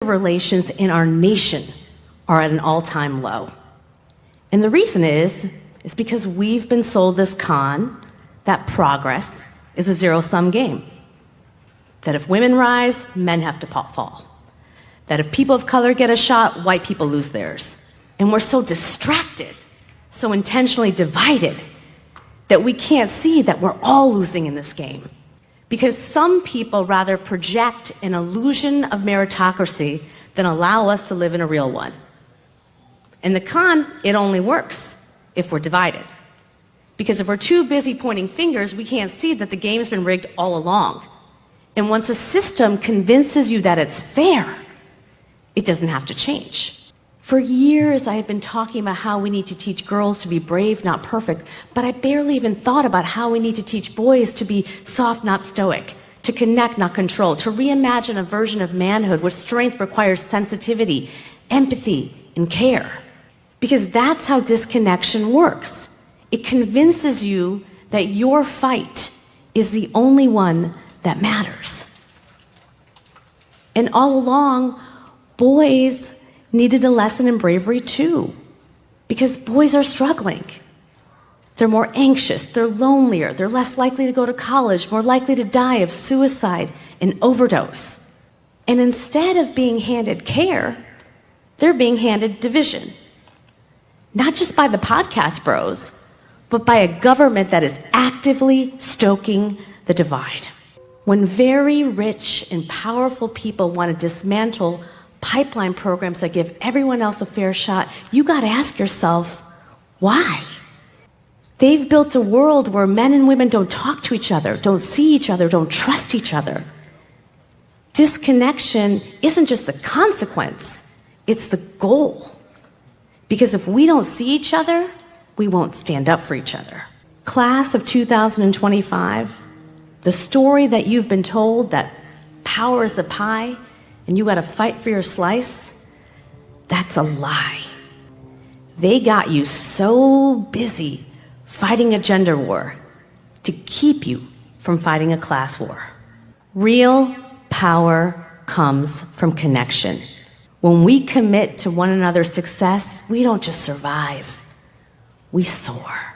relations in our nation are at an all-time low. And the reason is because we've been sold this con that progress is a zero-sum game. That if women rise, men have to fall. That if people of color get a shot, white people lose theirs. And we're so distracted, so intentionally divided, that we can't see that we're all losing in this game. Because some people rather project an illusion of meritocracy than allow us to live in a real one. And the con, it only works if we're divided. Because if we're too busy pointing fingers, we can't see that the game's been rigged all along. And once a system convinces you that it's fair, it doesn't have to change. For years, I have been talking about how we need to teach girls to be brave, not perfect, but I barely even thought about how we need to teach boys to be soft, not stoic, to connect, not control, to reimagine a version of manhood where strength requires sensitivity, empathy, and care. Because that's how disconnection works. It convinces you that your fight is the only one that matters. And all along, boys needed a lesson in bravery too, because boys are struggling. They're more anxious, they're lonelier, they're less likely to go to college, more likely to die of suicide and overdose. And instead of being handed care, they're being handed division. Not just by the podcast bros, but by a government that is actively stoking the divide. When very rich and powerful people want to dismantle pipeline programs that give everyone else a fair shot, you got to ask yourself, why? They've built a world where men and women don't talk to each other, don't see each other, don't trust each other. Disconnection isn't just the consequence, it's the goal. Because if we don't see each other, we won't stand up for each other. Class of 2025, the story that you've been told that power is a pie and you got to fight for your slice, that's a lie. They got you so busy fighting a gender war to keep you from fighting a class war. Real power comes from connection. When we commit to one another's success, we don't just survive, we soar.